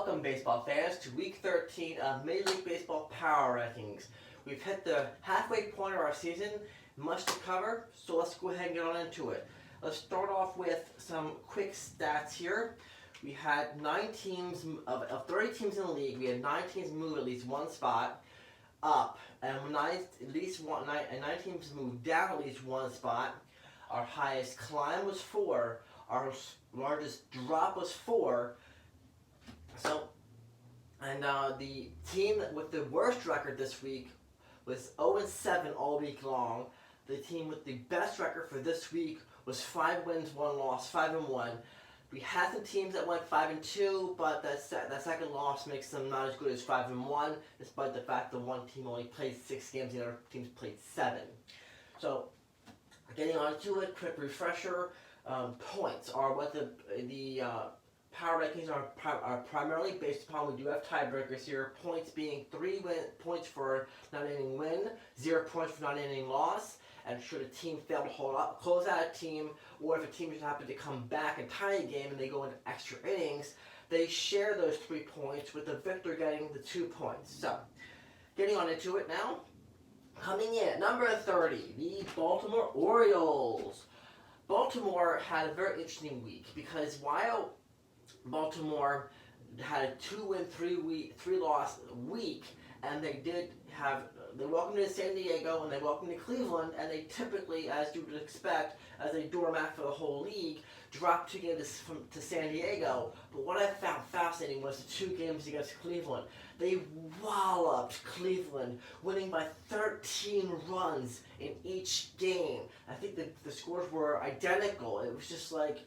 Welcome, baseball fans, to Week 13 of Major League Baseball Power Rankings. We've hit the halfway point of our season, much to cover, so let's go ahead and get on into it. Let's start off with some quick stats here. We had 9 teams, of 30 teams in the league, we had 9 teams move at least one spot up, and 9 teams moved down at least one spot. Our highest climb was 4, our largest drop was 4. So, and the team with the worst record this week was 0-7 all week long. The team with the best record for this week was 5 wins, 1 loss, 5-1. We had some teams that went 5-2, but that second loss makes them not as good as 5-1, despite the fact that one team only played 6 games, the other teams played 7. So, getting on to it, quick refresher. Points are what the power rankings are primarily based upon. We do have tiebreakers here. Points being 3 points for non-inning win, 0 points for non-inning loss. And should a team fail to close out a team, or if a team just happen to come back and tie a game and they go into extra innings, they share those 3 points, with the victor getting the 2 points. So, getting on into it now. Coming in at number 30, the Baltimore Orioles. Baltimore had a very interesting week because while Baltimore had a 2-win, 3-loss week, and they welcomed to San Diego and they welcomed to Cleveland, and they typically, as you would expect, as a doormat for the whole league, dropped 2 games to San Diego. But what I found fascinating was the 2 games against Cleveland. They walloped Cleveland, winning by 13 runs in each game. I think the scores were identical. It was just like,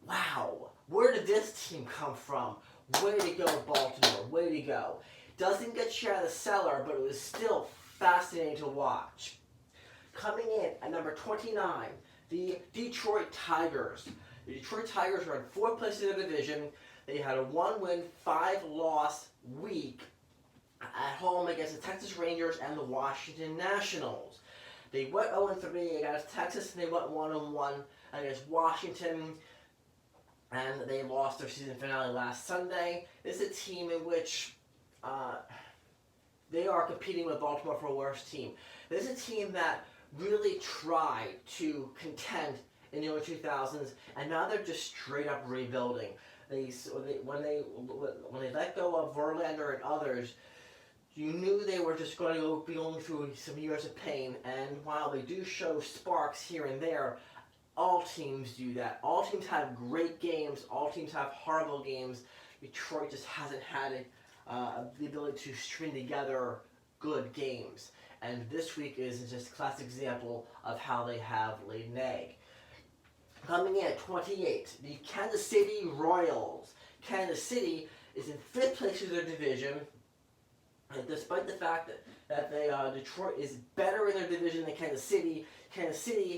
wow, where did this team come from? Way to go, Baltimore, way to go. Doesn't get you out of the cellar, but it was still fascinating to watch. Coming in at number 29, the Detroit Tigers. The Detroit Tigers are in 4th place in their division. They had a 1-win, 5-loss week at home against the Texas Rangers and the Washington Nationals. They went 0-3 against Texas, and they went 1-1 against Washington, and they lost their season finale last Sunday. This is a team in which they are competing with Baltimore for a worse team. This is a team that really tried to contend in the early 2000s, and now they're just straight up rebuilding. When they let go of Verlander and others, you knew they were just going to be going through some years of pain. And while they do show sparks here and there, all teams do that. All teams have great games. All teams have horrible games. Detroit just hasn't had the ability to string together good games. And this week is just a classic example of how they have laid an egg. Coming in at 28, the Kansas City Royals. Kansas City is in 5th place in their division, and despite the fact that Detroit is better in their division than Kansas City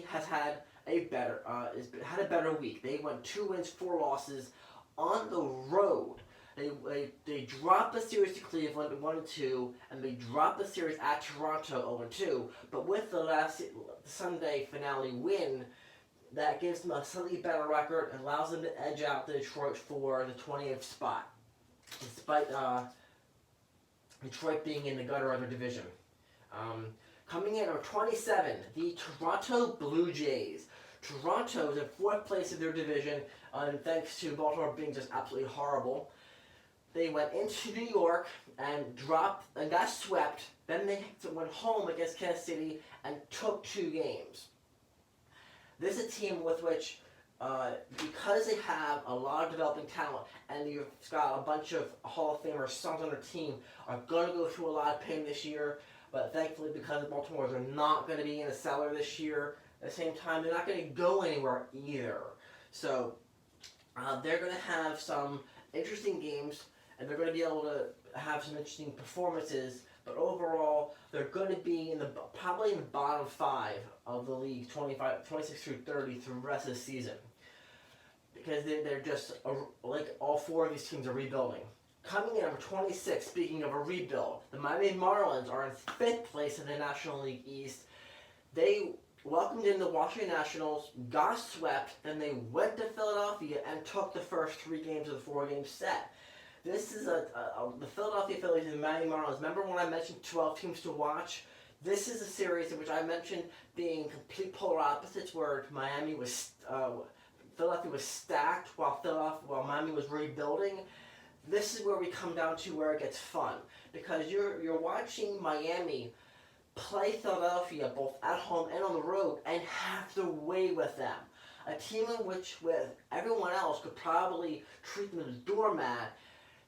has had a better week. They went 2 wins, 4 losses on the road. They dropped the series to Cleveland 1-2, and they dropped the series at Toronto 0-2. But with the last Sunday finale win, that gives them a slightly better record and allows them to edge out the Detroit for the 20th spot, despite Detroit being in the gutter of their division. Coming in at 27, the Toronto Blue Jays. Toronto is in 4th place in their division, and thanks to Baltimore being just absolutely horrible. They went into New York and got swept. Then they went home against Kansas City and took 2 games. This is a team with which, because they have a lot of developing talent, and you've got a bunch of Hall of Famers, sons on their team, are going to go through a lot of pain this year. But thankfully, because the Baltimore are not going to be in the cellar this year, at the same time, they're not going to go anywhere either. So, they're going to have some interesting games, and they're going to be able to have some interesting performances. But overall, they're going to be probably in the bottom 5 of the league, 26 through 30 through the rest of the season. Because they're just, like all 4 of these teams are rebuilding. Coming in at number 26, speaking of a rebuild, the Miami Marlins are in 5th place in the National League East. They welcomed in the Washington Nationals, got swept, then they went to Philadelphia and took the first 3 games of the 4-game set. This is the Philadelphia Phillies and the Miami Marlins. Remember when I mentioned 12 teams to watch? This is a series in which I mentioned being complete polar opposites, where Philadelphia was stacked while Miami was rebuilding. This is where we come down to where it gets fun, because you're watching Miami play Philadelphia both at home and on the road and have their way with them. A team in which with everyone else could probably treat them as a doormat,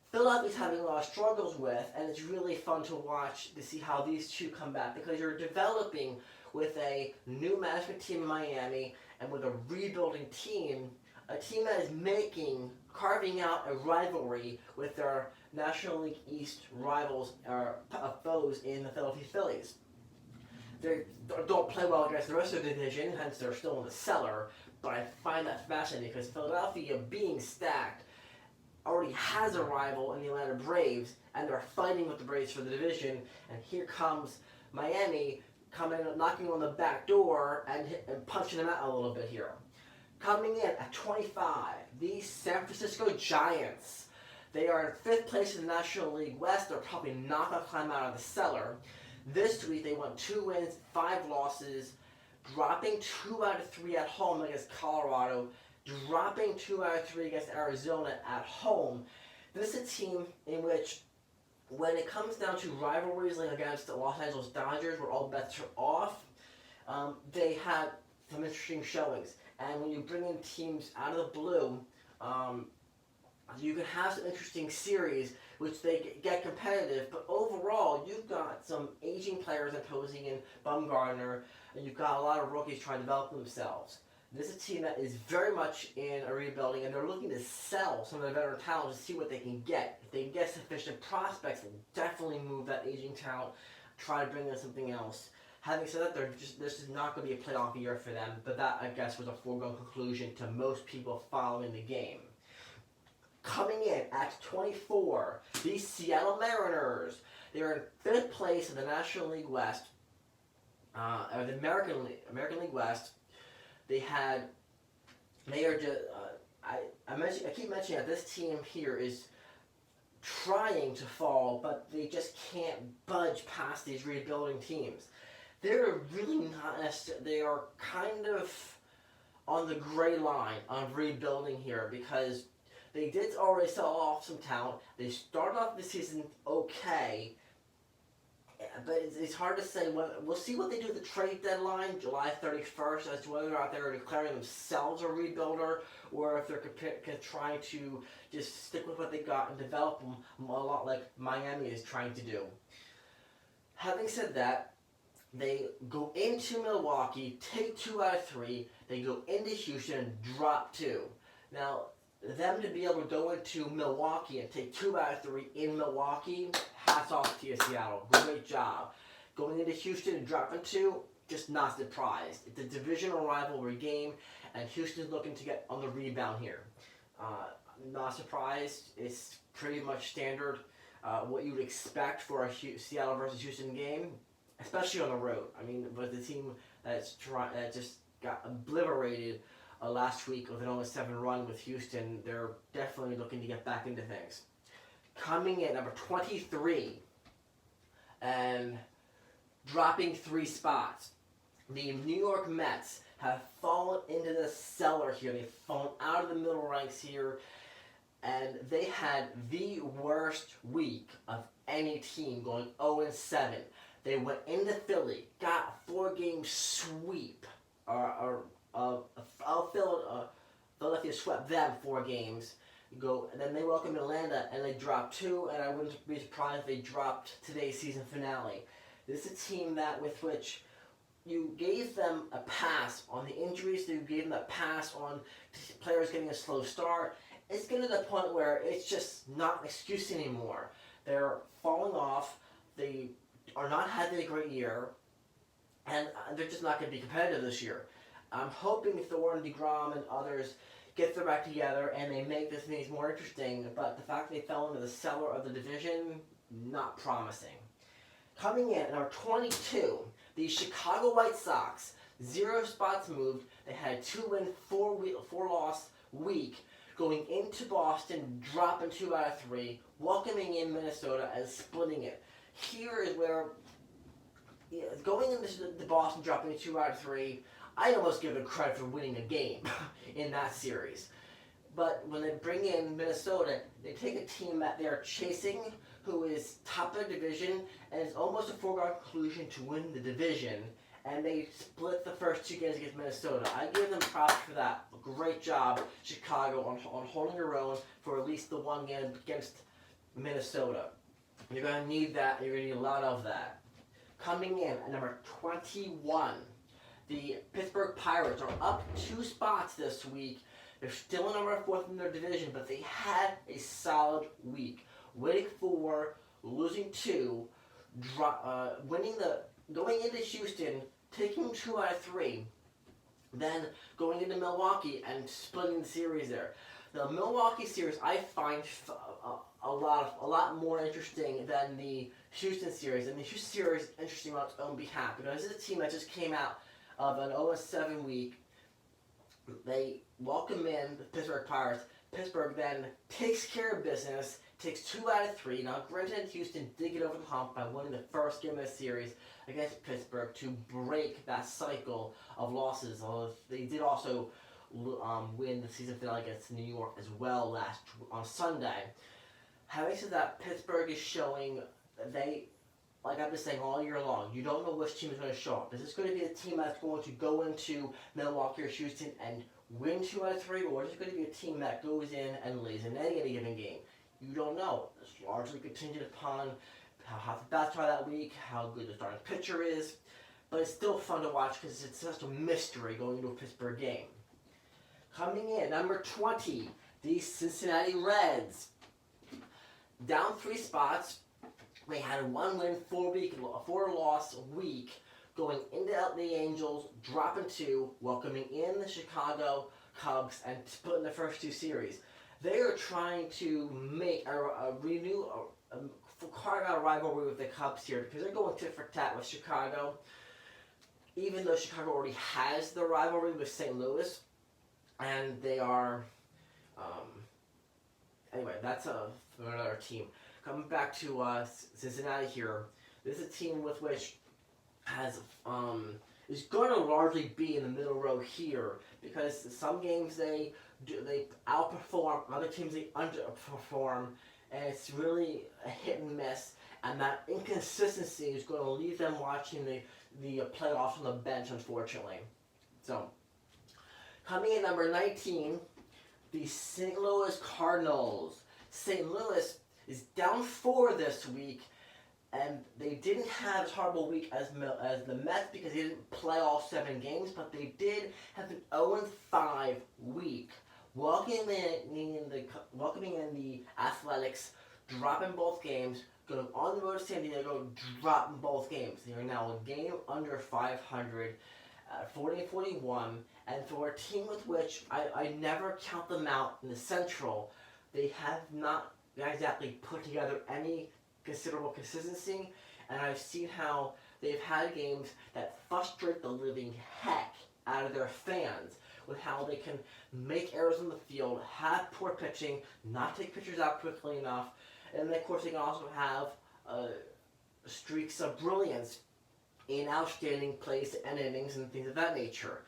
Philadelphia's having a lot of struggles with, and it's really fun to watch to see how these two come back, because you're developing with a new management team in Miami and with a rebuilding team, a team that is carving out a rivalry with their National League East rivals or foes in the Philadelphia Phillies. They don't play well against the rest of the division, hence they're still in the cellar, but I find that fascinating because Philadelphia, being stacked, already has a rival in the Atlanta Braves, and they're fighting with the Braves for the division, and here comes Miami knocking on the back door and punching them out a little bit here. Coming in at 25, the San Francisco Giants. They are in 5th place in the National League West. They're probably not going to climb out of the cellar. This week they won 2 wins, 5 losses, dropping 2 out of 3 at home against Colorado, dropping 2 out of 3 against Arizona at home. This is a team in which, when it comes down to rivalries like against the Los Angeles Dodgers, where all bets are off, they had some interesting showings. And when you bring in teams out of the blue, you can have some interesting series which they get competitive, but overall you've got some aging players imposing in Bumgarner, and you've got a lot of rookies trying to develop themselves. This is a team that is very much in a rebuilding, and they're looking to sell some of their veteran talent to see what they can get. If they can get sufficient prospects, they'll definitely move that aging talent, try to bring in something else. Having said that, this is not going to be a playoff year for them, but that, I guess, was a foregone conclusion to most people following the game. Coming in at 24, the Seattle Mariners. They are in 5th place in the National League West, or the American League West. I keep mentioning that this team here is trying to fall, but they just can't budge past these rebuilding teams. They're really not necessarily, they are kind of on the gray line on rebuilding here, because they did already sell off some talent. They started off the season okay, but it's hard to say. We'll see what they do at the trade deadline, July 31st, as to whether or not they're declaring themselves a rebuilder, or if they're trying to just stick with what they got and develop them a lot like Miami is trying to do. Having said that, they go into Milwaukee, take 2 out of 3. They go into Houston and drop 2. Now, them to be able to go into Milwaukee and take 2 out of 3 in Milwaukee, hats off to you, Seattle. Great job. Going into Houston and dropping 2, just not surprised. It's a divisional rivalry game, and Houston's looking to get on the rebound here. Not surprised. It's pretty much standard what you would expect for a Seattle versus Houston game, especially on the road. I mean, with the team that just got obliterated last week with an 0-7 run with Houston, they're definitely looking to get back into things. Coming in number 23 and dropping 3 spots, the New York Mets have fallen into the cellar here. They've fallen out of the middle ranks here, and they had the worst week of any team, going 0-7. They went into Philly, got a 4-game sweep, Philadelphia swept them 4 games. And then they welcomed Atlanta, and they dropped 2, and I wouldn't be surprised if they dropped today's season finale. This is a team with which you gave them a pass on the injuries, you gave them a pass on players getting a slow start. It's getting to the point where it's just not an excuse anymore. They're falling off, they are not having a great year, and they're just not going to be competitive this year. I'm hoping Thorne, DeGrom, and others get their act together and they make this means more interesting, but the fact they fell into the cellar of the division, not promising. Coming in at number 22, the Chicago White Sox. 0 spots moved. They had a 2-win, 4-loss week, going into Boston, dropping 2 out of 3, welcoming in Minnesota, and splitting it. Here is where, going into the Boston, dropping 2 out of 3, I almost give them credit for winning a game in that series. But when they bring in Minnesota, they take a team that they're chasing, who is top of the division, and it's almost a foregone conclusion to win the division, and they split the first 2 games against Minnesota. I give them props for that. Great job, Chicago, on holding your own for at least the 1 game against Minnesota. You're going to need that, and you're going to need a lot of that. Coming in at number 21, the Pittsburgh Pirates are up 2 spots this week. They're still in number 4th in their division, but they had a solid week. Winning 4, losing 2, going into Houston, taking 2 out of 3, then going into Milwaukee and splitting the series there. The Milwaukee series I find a lot more interesting than the Houston series, and the Houston series is interesting on its own behalf because this is a team that just came out of an 0-7 week. They welcome in the Pittsburgh Pirates. Pittsburgh then takes care of business, takes 2 out of 3. Now, granted, Houston did get over the hump by winning the first game of the series against Pittsburgh to break that cycle of losses. Although they did also win the season finale against New York as well on Sunday. Having said that, Pittsburgh is showing they, like I've been saying all year long, you don't know which team is going to show up. Is this going to be a team that's going to go into Milwaukee or Houston and win 2 out of 3, or is it going to be a team that goes in and lays an egg in a given game? You don't know. It's largely contingent upon how the bats are that week, how good the starting pitcher is, but it's still fun to watch because it's such a mystery going into a Pittsburgh game. Coming in, number 20, the Cincinnati Reds. Down 3 spots. They had a 1 win, 4 loss week, going into the Angels, dropping 2, welcoming in the Chicago Cubs, and splitting the first 2 series. They are trying to make carve out a rivalry with the Cubs here because they're going tit for tat with Chicago. Even though Chicago already has the rivalry with St. Louis, and they are, anyway, that's another team. Coming back to Cincinnati here, this is a team with which has is going to largely be in the middle row here because some games they outperform, other teams they underperform, and it's really a hit and miss. And that inconsistency is going to leave them watching the playoffs on the bench, unfortunately. So, coming in number 19, the St. Louis Cardinals. St. Louis is down 4 this week, and they didn't have as horrible a week as the Mets because they didn't play all 7 games, but they did have an 0-5 week. Welcoming in the Athletics, dropping both games, going on the road to San Diego, dropping both games. They are now a game under 500, 40-41, and for a team with which I never count them out in the Central, they have not exactly put together any considerable consistency, and I've seen how they've had games that frustrate the living heck out of their fans with how they can make errors in the field, have poor pitching, not take pitchers out quickly enough, and then of course they can also have streaks of brilliance in outstanding plays and innings and things of that nature.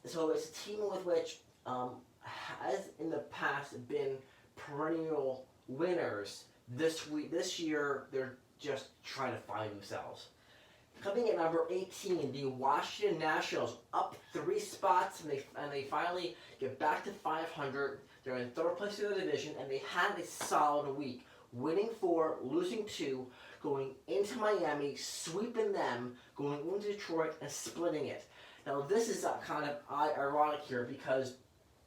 So it's a team with which has in the past been perennial winners. This year, they're just trying to find themselves. Coming at number 18, the Washington Nationals, up 3 spots, and they finally get back to 500. They're in 3rd place in the division, and they had a solid week, winning 4, losing 2, going into Miami, sweeping them, going into Detroit, and splitting it. Now, this is kind of ironic here because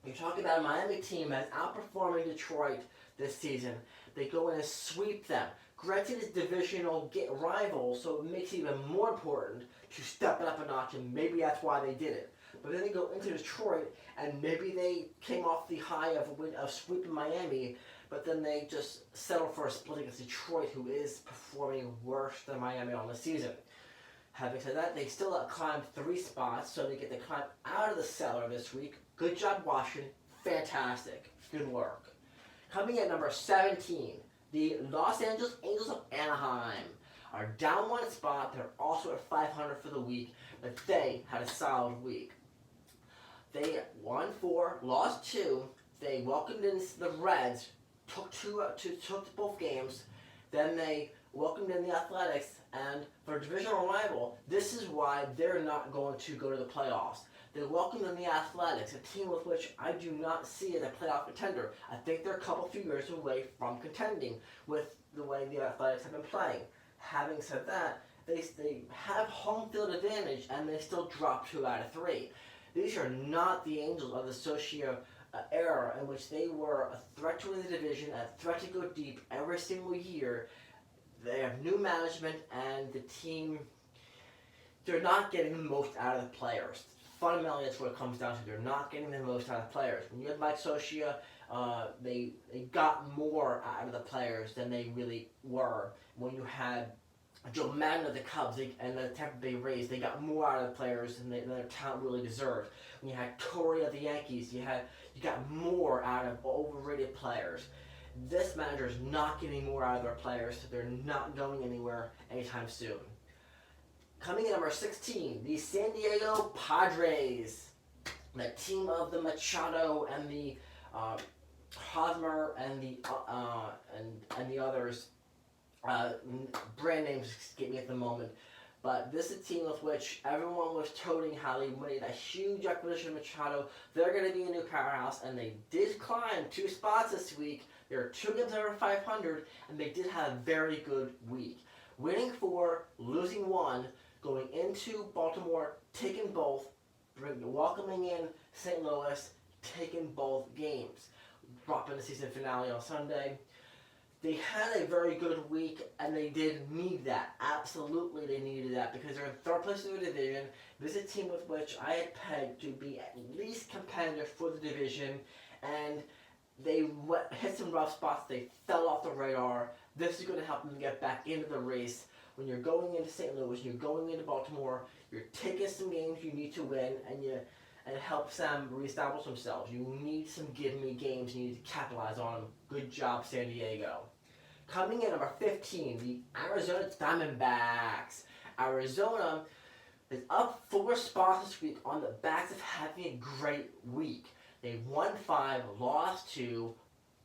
you're talking about a Miami team that's outperforming Detroit this season. They go in and sweep them. Granted, it's divisional rivals, so it makes it even more important to step it up a notch, and maybe that's why they did it. But then they go into Detroit, and maybe they came off the high of sweeping Miami, but then they just settled for a split against Detroit, who is performing worse than Miami on the season. Having said that, they still climbed 3 spots, so they get to climb out of the cellar this week. Good job, Washington. Fantastic. Good work. Coming at number 17, the Los Angeles Angels of Anaheim are down one spot. They're also at 500 for the week, but they had a solid week. They won 4, lost 2. They welcomed in the Reds, took both games. Then they welcomed in the Athletics, and for a divisional rival, this is why they're not going to go to the playoffs. They welcomed in the Athletics, a team with which I do not see as a playoff contender. I think they're a couple few years away from contending with the way the Athletics have been playing. Having said that, they have home field advantage, and they still drop 2 out of 3. These are not the Angels of the Socia era in which they were a threat to win the division, a threat to go deep every single year. They have new management, and the team, they're not getting the most out of the players. Fundamentally, that's what it comes down to. They're not getting the most out of the players. When you have Mike Socia, they got more out of the players than they really were. When you had Joe Madden of the Cubs and the Tampa Bay Rays, they got more out of the players than their talent really deserved. When you had Torre of the Yankees, you got more out of overrated players. This manager is not getting more out of their players, so they're not going anywhere anytime soon. Coming in number 16, the San Diego Padres, the team of the Machado and the Hosmer and the others. Brand names escape me at the moment, but this is a team with which everyone was toting how they made a huge acquisition of Machado. They're going to be a new powerhouse, and they did climb 2 spots this week. There are 2 games over 500, and they did have a very good week. Winning 4, losing 1, going into Baltimore, taking both, welcoming in St. Louis, taking both games. Dropping the season finale on Sunday. They had a very good week, and they did need that. Absolutely, they needed that because they're in 3rd place in the division. This is a team with which I had pegged to be at least competitive for the division, and they hit some rough spots. They fell off the radar. This is going to help them get back into the race. When you're going into St. Louis, you're going into Baltimore, you're taking some games you need to win, and it helps them reestablish themselves. You need some give-me games. You need to capitalize on them. Good job, San Diego. Coming in number 15, the Arizona Diamondbacks. Arizona is up 4 spots this week on the backs of having a great week. They won 5, lost 2,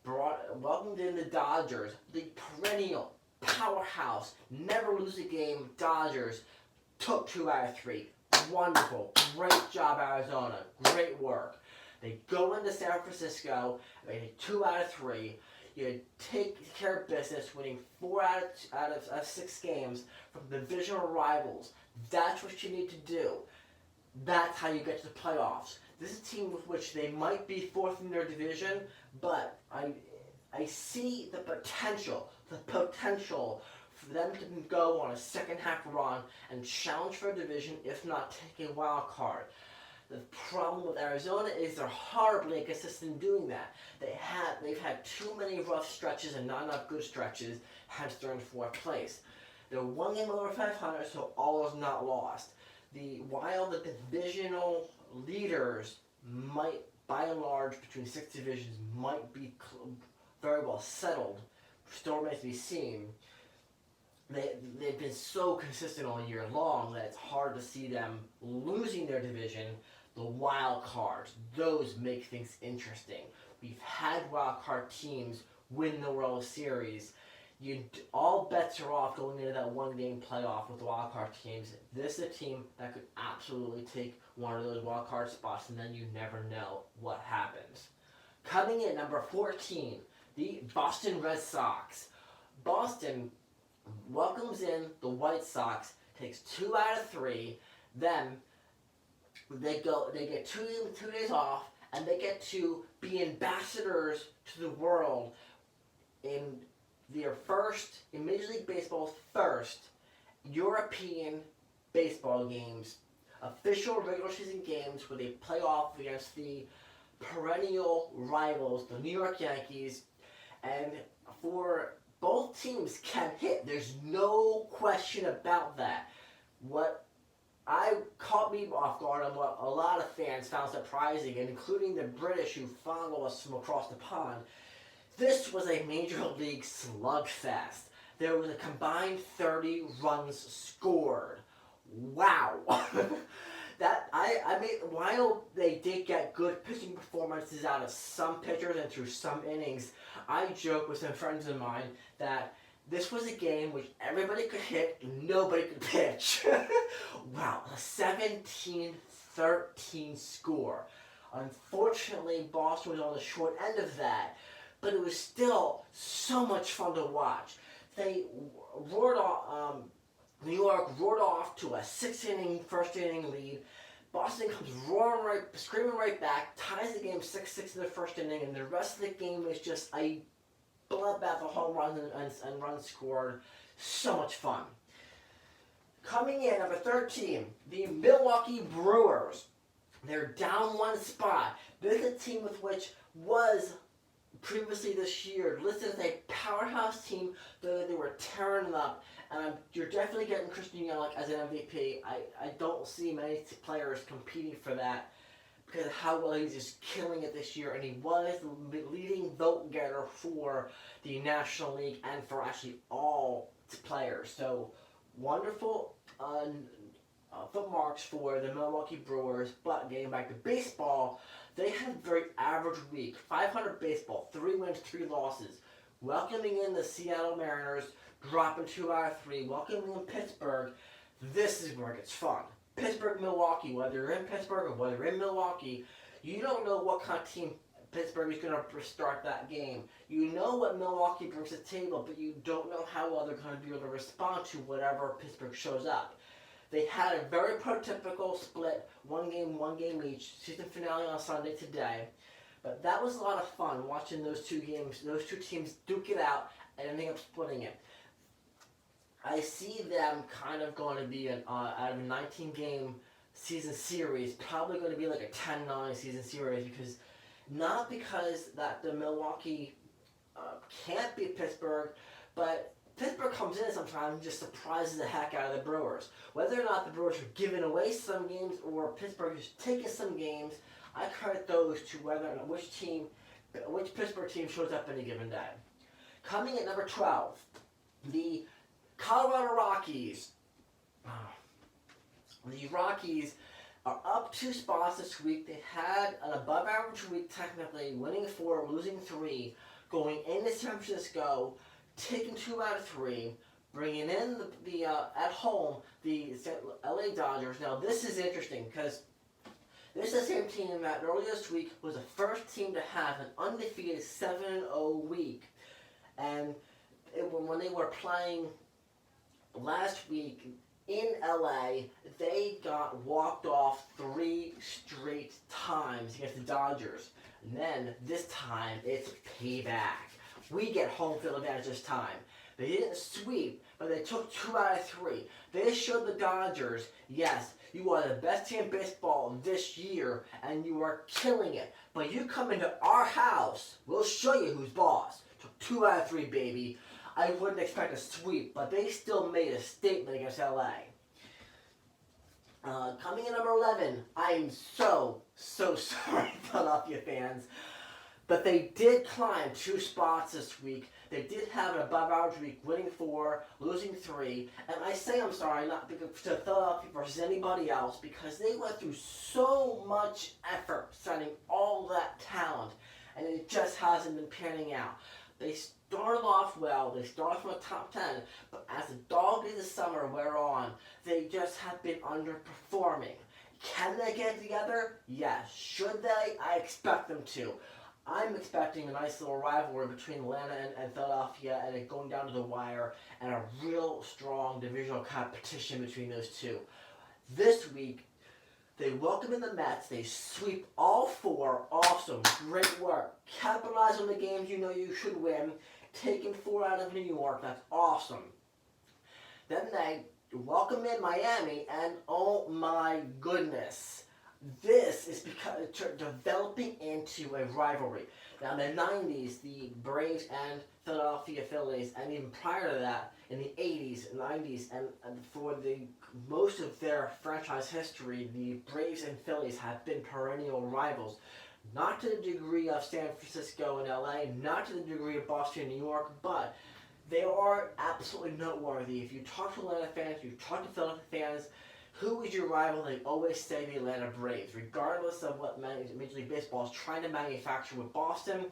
welcomed in the Dodgers, the perennial powerhouse, never lose a game Dodgers, took 2 out of 3. Wonderful. Great job, Arizona. Great work. They go into San Francisco, they hit 2 out of 3. You take care of business, winning 4 out of 6 games from divisional rivals. That's what you need to do. That's how you get to the playoffs. This is a team with which they might be 4th in their division, but I see the potential for them to go on a second half run and challenge for a division, if not take a wild card. The problem with Arizona is they're horribly inconsistent in doing that. They've had too many rough stretches and not enough good stretches, hence they're in 4th place. They're 1 game over 500, so all is not lost. While the divisional leaders might, by and large, between 6 divisions, might be very well settled, still remains to be seen. They've been so consistent all year long that it's hard to see them losing their division. The wild cards, those make things interesting. We've had wild card teams win the World Series. All bets are off going into that 1-game playoff with the wild card teams. This is a team that could absolutely take one of those wild card spots, and then you never know what happens. Coming in number 14, the Boston Red Sox. Boston welcomes in the White Sox, takes 2 out of 3, then they get 2 days off, and they get to be ambassadors to the world in Major League Baseball's first European baseball games, official regular season games where they play off against the perennial rivals, the New York Yankees, and for both teams can hit. There's no question about that. What I caught me off guard on what a lot of fans found surprising, including the British who follow us from across the pond. This was a Major League slugfest. There was a combined 30 runs scored. Wow. While they did get good pitching performances out of some pitchers and through some innings, I joke with some friends of mine that this was a game which everybody could hit and nobody could pitch. Wow, a 17-13 score. Unfortunately, Boston was on the short end of that, but it was still so much fun to watch. They roared off, New York roared off to a first inning lead. Boston comes screaming right back, ties the game 6-6 in the first inning, and the rest of the game was just a bloodbath of home runs and runs scored. So much fun. Coming in, number 13, the Milwaukee Brewers. They're down one spot. This is a team with which was previously this year listed as a powerhouse team. They were tearing it up. And you're definitely getting Christian Yelich as an MVP. I don't see many players competing for that because of how well he's just killing it this year. And he was the leading vote getter for the National League and for actually all players. So wonderful footmarks for the Milwaukee Brewers. But getting back to baseball, they had a very average week. 500 baseball, 3 wins, 3 losses. Welcoming in the Seattle Mariners, dropping 2 out of 3. Welcoming in Pittsburgh. This is where it gets fun. Pittsburgh, Milwaukee. Whether you're in Pittsburgh or whether you're in Milwaukee, you don't know what kind of team Pittsburgh is going to start that game. You know what Milwaukee brings to the table, but you don't know how well they're going to be able to respond to whatever Pittsburgh shows up. They had a very prototypical split, one game each. Season finale on Sunday today. But that was a lot of fun watching those two teams duke it out and ending up splitting it. I see them kind of going to be out of a 19-game season series, probably going to be like a 10-9 season series because that the Milwaukee can't beat Pittsburgh, but Pittsburgh comes in sometimes and just surprises the heck out of the Brewers. Whether or not the Brewers are giving away some games or Pittsburgh is taking some games, I credit those to whether or not which Pittsburgh team shows up any given day. Coming at number 12, the Colorado Rockies. The Rockies are up 2 spots this week. They had an above-average week technically, winning 4, losing 3, going into San Francisco, taking 2 out of 3, bringing in the at home the LA Dodgers. Now this is interesting because this is the same team that earlier this week was the first team to have an undefeated 7-0 week, and when they were playing last week in LA, they got walked off 3 straight times against the Dodgers. And then this time, it's payback. We get home field advantage this time. They didn't sweep, but they took 2 out of 3. They showed the Dodgers, yes, you are the best team in baseball this year, and you are killing it. But you come into our house, we'll show you who's boss. Took 2 out of 3, baby. I wouldn't expect a sweep, but they still made a statement against LA. Coming in number 11, I'm so sorry, Philadelphia fans, but they did climb 2 spots this week. They did have an above-average week, winning 4, losing 3, and I say I'm sorry, not because to Philadelphia versus anybody else, because they went through so much effort signing all that talent, and it just hasn't been panning out. They started off well, they started from the top 10, but as the dog days of summer wear on, they just have been underperforming. Can they get it together? Yes. Should they? I expect them to. I'm expecting a nice little rivalry between Atlanta and Philadelphia, and it going down to the wire, and a real strong divisional competition between those two. This week, they welcome in the Mets. They sweep all 4. Awesome. Great work. Capitalize on the games you know you should win. Taking 4 out of New York. That's awesome. Then they welcome in Miami, and oh my goodness. This is because developing into a rivalry. Now in the 90s, the Braves and Philadelphia Phillies, and even prior to that, in the 80s, 90s, and for the most of their franchise history, the Braves and Phillies have been perennial rivals. Not to the degree of San Francisco and LA, not to the degree of Boston and New York, but they are absolutely noteworthy. If you talk to Atlanta fans, you talk to Philadelphia fans, who is your rival? They always say the Atlanta Braves, regardless of what Major League Baseball is trying to manufacture with Boston.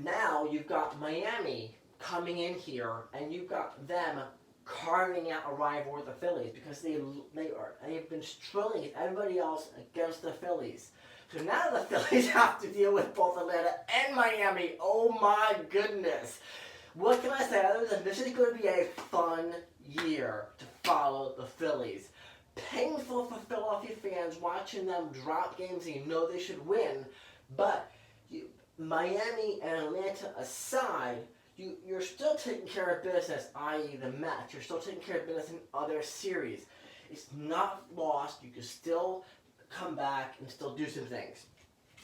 Now you've got Miami coming in here, and you've got them carving out a rival with the Phillies because they've been struggling with everybody else against the Phillies. So now the Phillies have to deal with both Atlanta and Miami. Oh my goodness. What can I say other than this is going to be a fun year to follow the Phillies. Painful for Philadelphia fans watching them drop games and you know they should win, but Miami and Atlanta aside, you're still taking care of business, i.e. the match. You're still taking care of business in other series. It's not lost. You can still come back and still do some things.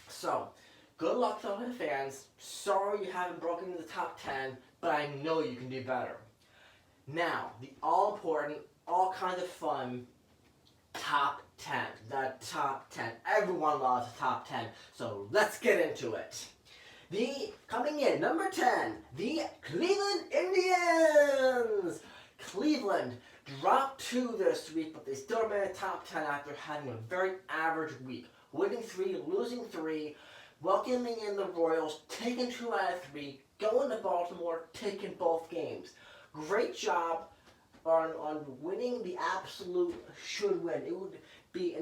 So, good luck to all the fans. Sorry you haven't broken into the top 10, but I know you can do better. Now, the all-important, all kinds of fun top 10. The top 10. Everyone loves the top 10, so let's get into it. Coming in, number 10, the Cleveland Indians. Cleveland dropped 2 this week, but they still remain in the top 10 after having a very average week. Winning 3, losing 3, welcoming in the Royals, taking 2 out of 3, going to Baltimore, taking both games. Great job on winning the absolute should win. It would be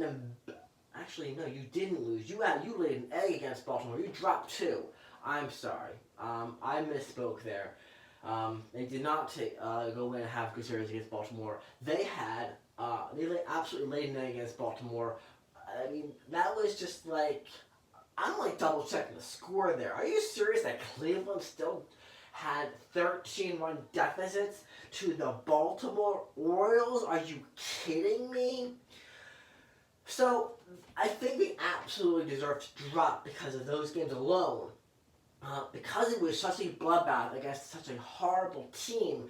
actually, no, you didn't lose. You laid an egg against Baltimore. You dropped 2. I'm sorry. I misspoke there. They did not go in and have a good series against Baltimore. They absolutely laid an egg against Baltimore. I mean, that was just like, I'm like double checking the score there. Are you serious that Cleveland still had 13-run deficits to the Baltimore Orioles? Are you kidding me? So, I think they absolutely deserve to drop because of those games alone. Because it was such a bloodbath against such a horrible team,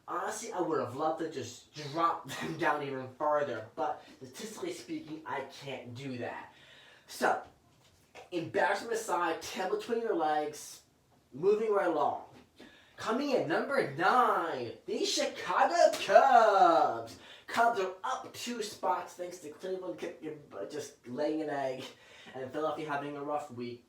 honestly, I would have loved to just drop them down even further. But statistically speaking, I can't do that. So, embarrassment aside, tail between your legs, moving right along. Coming in, number 9, the Chicago Cubs. Cubs are up 2 spots thanks to Cleveland just laying an egg and Philadelphia having a rough week.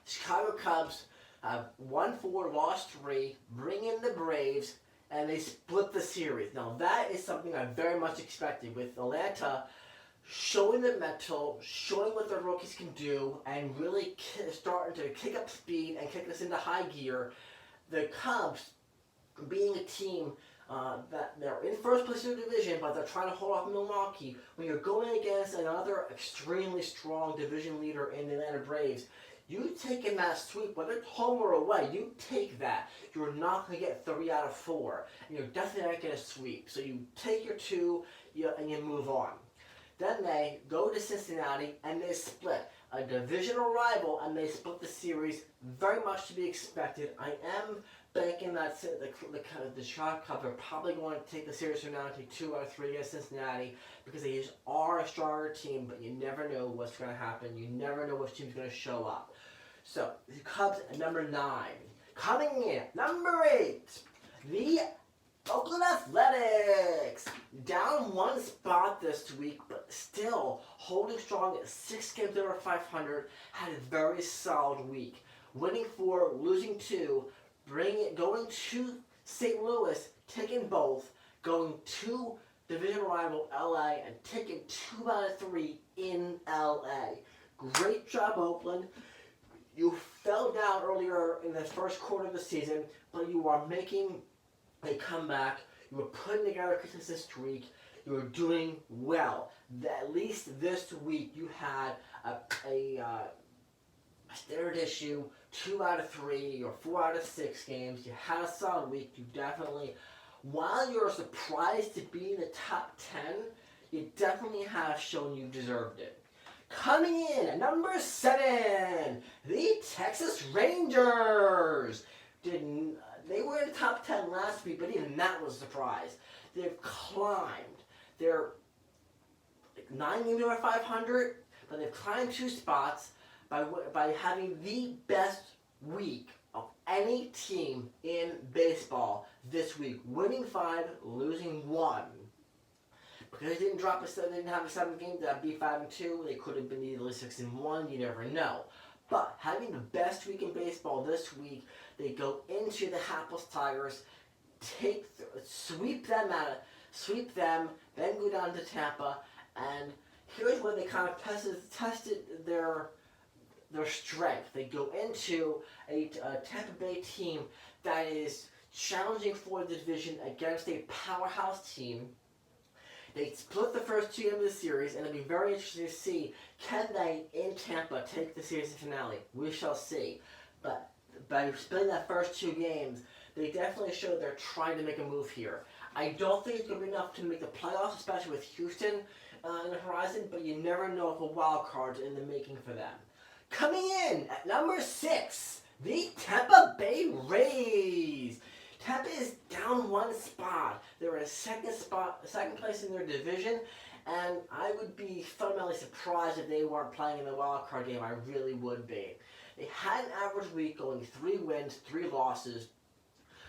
Chicago Cubs have won 4, lost 3, bring in the Braves, and they split the series. Now that is something I very much expected with Atlanta showing the mettle, showing what the rookies can do, and really starting to kick up speed and kick us into high gear. The Cubs, being a team that they're in first place in the division, but they're trying to hold off Milwaukee, when you're going against another extremely strong division leader in the Atlanta Braves, you taking that sweep, whether it's home or away, you take that. You're not going to get 3 out of 4, and you're definitely not going to sweep. So you take your 2 and you move on. Then they go to Cincinnati and they split. A divisional rival, and they split the series. Very much to be expected. I am banking that the Chicago Cubs are probably going to take the series from now and take 2 out of 3 against Cincinnati because they just are a stronger team, but you never know what's going to happen. You never know which team's going to show up. So, the Cubs at number 9. Coming in, number 8, the Oakland Athletics. Down 1 spot this week, but still holding strong at 6 games over 500. Had a very solid week. Winning 4, losing 2, going to St. Louis, taking both, going to division rival LA, and taking 2 out of 3 in LA. Great job, Oakland. You fell down earlier in the first quarter of the season, but you are making a comeback. You were putting together a consistent streak. You were doing well. At least this week you had a standard issue, 2 out of 3 or 4 out of 6 games. You had a solid week. You definitely, while you're surprised to be in the top 10, you definitely have shown you deserved it. Coming in at number 7, the Texas Rangers. didn't. They were in the top 10 last week, but even that was a surprise. They've climbed. They're like 9 games over 500, but they've climbed 2 spots by having the best week of any team in baseball this week. Winning 5, losing 1. Because they didn't they didn't have a 7th game, that'd be 5-2. They could have been easily 6-1. You never know. But having the best week in baseball this week, they go into the hapless Tigers, sweep them, then go down to Tampa, and here's where they kind of tested their strength. They go into a Tampa Bay team that is challenging for the division against a powerhouse team. They split the first 2 games of the series, and it'll be very interesting to see, can they, in Tampa, take the series finale? We shall see. But by splitting that first 2 games, they definitely showed they're trying to make a move here. I don't think it's going to be enough to make the playoffs, especially with Houston on the horizon, but you never know if a wild card's in the making for them. Coming in at number 6, the Tampa Bay Rays. Tampa is down 1 spot. They're in second place in their division, and I would be fundamentally surprised if they weren't playing in the wild card game. I really would be. They had an average week, only 3 wins, 3 losses,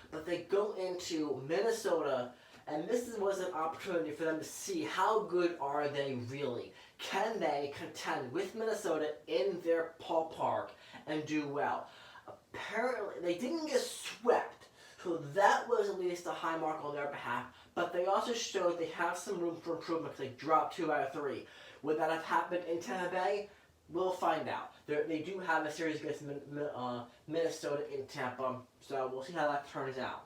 but they go into Minnesota, and this was an opportunity for them to see how good are they really. Can they contend with Minnesota in their ballpark and do well? Apparently, they didn't get swept. So that was at least a high mark on their behalf, but they also showed they have some room for improvement because they dropped 2 out of 3. Would that have happened in Tampa Bay? We'll find out. They do have a series against Minnesota in Tampa, so we'll see how that turns out.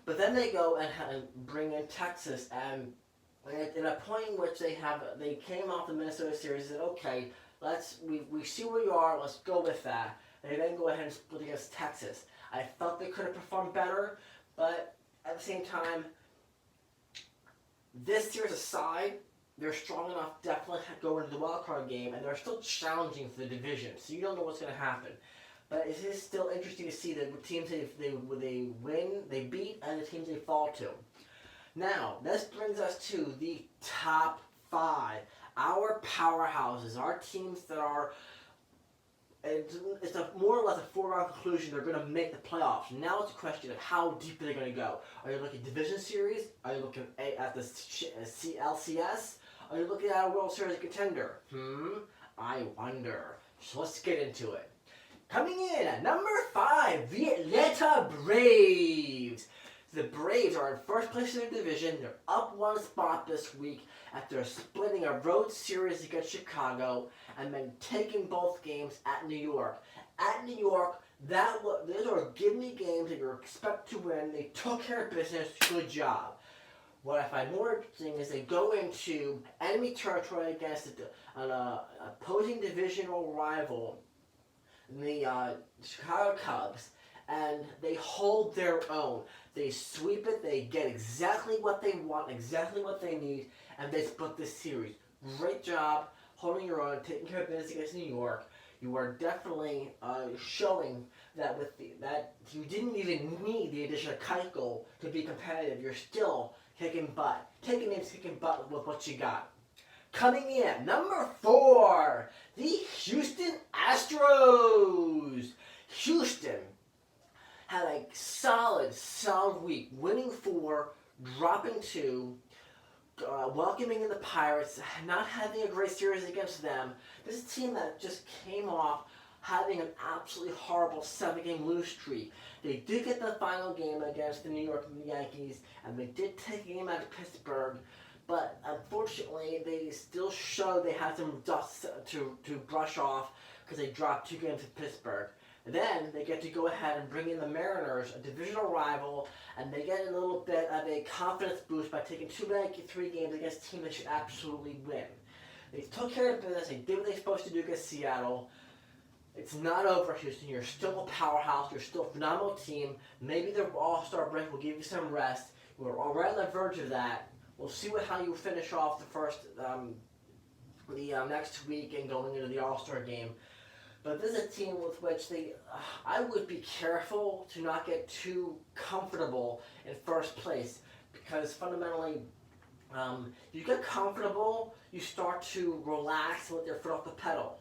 But then they go and bring in Texas, and at a point in which they came off the Minnesota series and said, okay, we see where you are, let's go with that. And they then go ahead and split against Texas. I felt they could have performed better, but at the same time, this series aside, they're strong enough to definitely go into the wild card game, and they're still challenging for the division, so you don't know what's going to happen. But it is still interesting to see the teams they win, they beat, and the teams they fall to. Now, this brings us to the top 5, our powerhouses, our teams that are. It's more or less a foregone conclusion they're going to make the playoffs. Now it's a question of how deep are they going to go. Are you looking at division series? Are you looking at the LCS? Are you looking at a World Series contender? I wonder. So let's get into it. Coming in at number 5, the Atlanta Braves. The Braves are in first place in their division. They're up 1 spot this week after splitting a road series against Chicago and then taking both games at New York. At New York, those are give-me games that you expect to win. They took care of business. Good job. What I find more interesting is they go into enemy territory against an opposing divisional rival, the Chicago Cubs, and they hold their own. They sweep it, they get exactly what they want, exactly what they need, and they split this series. Great job holding your own, taking care of business against New York. You are definitely showing that that you didn't even need the addition of Keuchel to be competitive. You're still kicking butt with what you got. Coming in at number 4, the Houston Astros. Houston had a solid week, winning 4, dropping 2, welcoming in the Pirates, not having a great series against them. This is a team that just came off having an absolutely horrible 7-game lose streak. They did get the final game against the New York Yankees, and they did take a game out of Pittsburgh, but unfortunately they still showed they had some dust to brush off because they dropped 2 games to Pittsburgh. Then they get to go ahead and bring in the Mariners, a divisional rival, and they get a little bit of a confidence boost by taking 3 games against a team they should absolutely win. They took care of business. They did what they were supposed to do against Seattle. It's not over, Houston. You're still a powerhouse. You're still a phenomenal team. Maybe the All-Star break will give you some rest. We're already on the verge of that. We'll see how you finish off the next week and going into the All-Star game. But this is a team with which I would be careful to not get too comfortable in first place, because fundamentally, you get comfortable, you start to relax and let your foot off the pedal.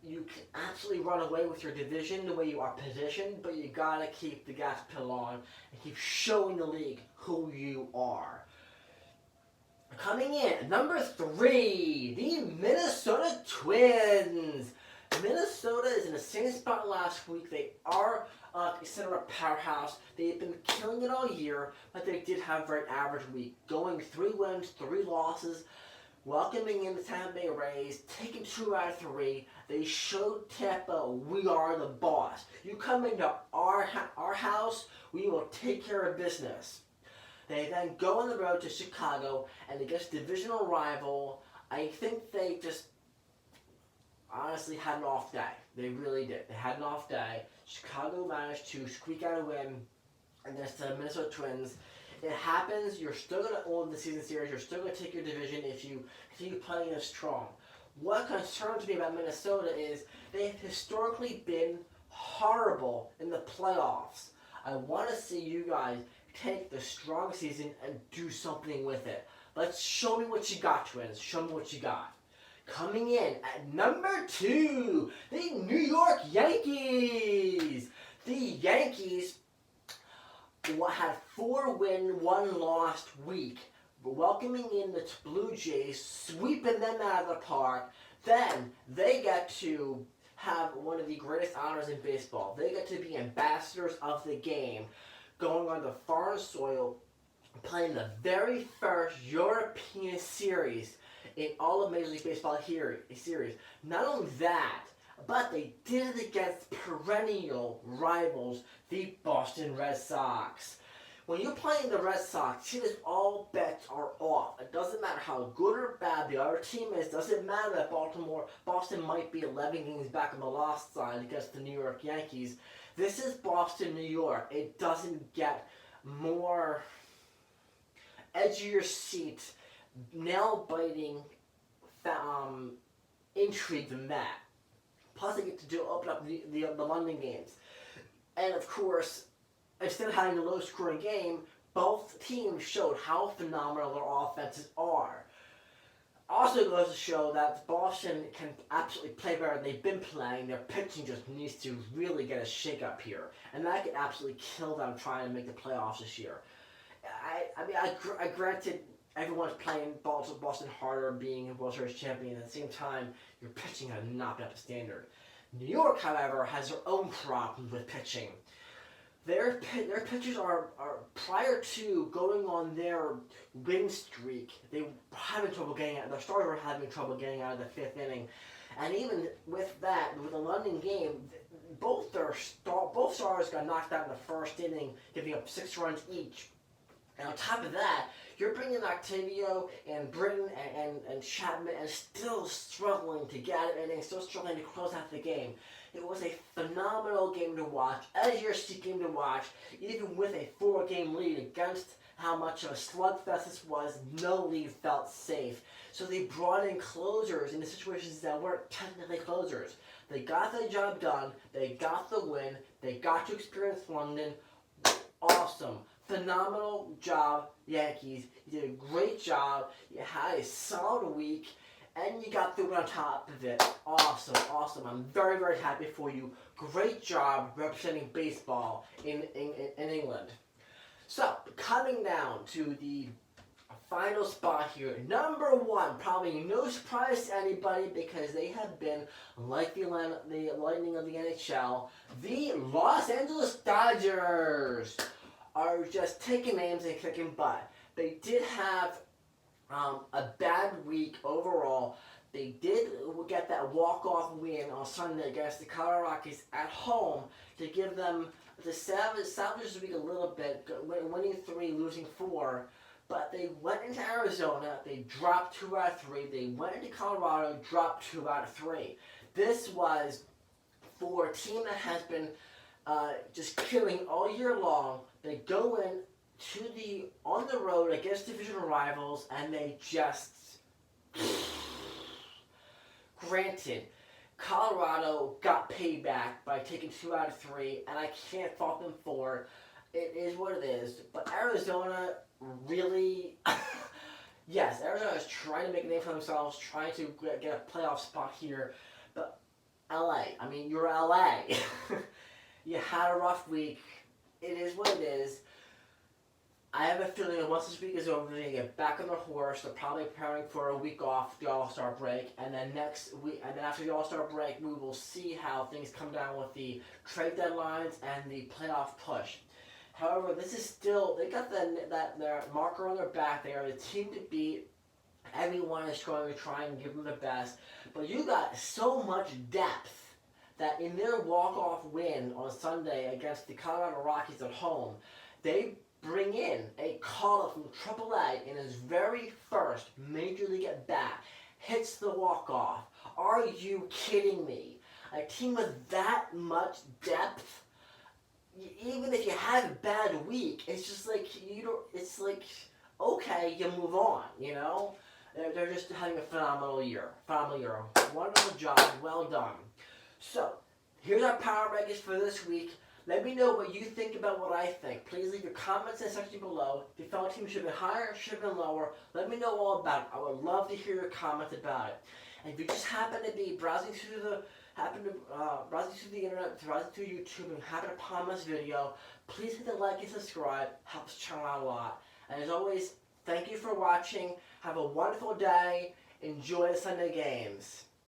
You can absolutely run away with your division the way you are positioned, but you gotta keep the gas pedal on and keep showing the league who you are. Coming in, number 3, the Minnesota Twins. Minnesota is in the same spot last week. They are considered a powerhouse. They've been killing it all year, but they did have a very average week, going 3 wins, 3 losses, welcoming in the Tampa Bay Rays, taking 2 out of 3. They showed Tampa, we are the boss. You come into our house, we will take care of business. They then go on the road to Chicago, and against divisional rival, I think they just honestly had an off day. They really did. They had an off day. Chicago managed to squeak out a win against the Minnesota Twins. It happens. You're still going to own the season series. You're still going to take your division if you continue playing as strong. What concerns me about Minnesota is they've historically been horrible in the playoffs. I want to see you guys take the strong season and do something with it. Let's show me what you got, Twins. Show me what you got. Coming in at number 2, the New York Yankees. The Yankees had 4 win, 1 lost week, welcoming in the Blue Jays, sweeping them out of the park. Then they got to have one of the greatest honors in baseball. They got to be ambassadors of the game, going on the foreign soil, playing the very first European series in all of Major League Baseball series. Not only that, but they did it against perennial rivals, the Boston Red Sox. When you're playing the Red Sox, it is all bets are off. It doesn't matter how good or bad the other team is. It doesn't matter that Boston might be 11 games back on the lost side against the New York Yankees. This is Boston, New York. It doesn't get more edge of your seat, nail-biting intrigue than that. Plus, they get to open up the London games. And, of course, instead of having a low-scoring game, both teams showed how phenomenal their offenses are. Also goes to show that Boston can absolutely play better than they've been playing. Their pitching just needs to really get a shake-up here. And that could absolutely kill them trying to make the playoffs this year. I granted everyone's playing Boston harder, being a World Series champion. At the same time, your pitching has not been up to standard. New York, however, has their own problems with pitching. Their pitchers are prior to going on their win streak, they were having trouble getting out. Their starters were having trouble getting out of the 5th inning, and even with that, with the London game, both starters got knocked out in the 1st inning, giving up 6 runs each. And on top of that, you're bringing Octavio and Britton and Chapman and still struggling to get out of innings, still struggling to close out the game. It was a phenomenal game to watch, as your game to watch, even with a 4-game lead against how much of a slugfest this was. No lead felt safe. So they brought in closers into situations that weren't technically closers. They got the job done, they got the win, they got to experience London. Awesome. Phenomenal job, Yankees. You did a great job. You had a solid week, and you got the win on top of it. Awesome, awesome. I'm very, very happy for you. Great job representing baseball in England. So, coming down to the final spot here, number 1, probably no surprise to anybody because they have been, like the Lightning of the NHL, the Los Angeles Dodgers are just taking names and kicking butt. They did have a bad week overall. They did get that walk-off win on Sunday against the Colorado Rockies at home to give them the salvage the week a little bit, winning 3, losing 4. But they went into Arizona, they dropped 2 out of 3. They went into Colorado, dropped 2 out of 3. This was for a team that has been just killing all year long. They go in on the road against divisional rivals, and they just granted, Colorado got payback by taking 2 out of 3, and I can't fault them for it. It is what it is. But Arizona really, yes, Arizona is trying to make a name for themselves, trying to get a playoff spot here. But LA, I mean, you're LA. You had a rough week. It is what it is. I have a feeling that once this week is over, they're going to get back on their horse. They're probably preparing for a week off, the All-Star break. And then next week, and then after the All-Star break, we will see how things come down with the trade deadlines and the playoff push. However, this is still, they got their marker on their back. They are the team to beat. Everyone is going to try and give them the best. But you got so much depth that in their walk-off win on Sunday against the Colorado Rockies at home, they bring in a caller from AAA in his very first Major League at-bat, hits the walk-off. Are you kidding me? A team with that much depth, even if you have a bad week, it's just like, it's like, okay, you move on, you know? They're just having a phenomenal year. Wonderful job, well done. So, here's our power rankings for this week. Let me know what you think about what I think. Please leave your comments in the section below. If you felt a team should have been higher, should have been lower, let me know all about it. I would love to hear your comments about it. And if you just happen to be browsing through the internet, browsing through YouTube, and happen upon this video, please hit the like and subscribe. Helps the channel out a lot. And as always, thank you for watching. Have a wonderful day. Enjoy the Sunday games.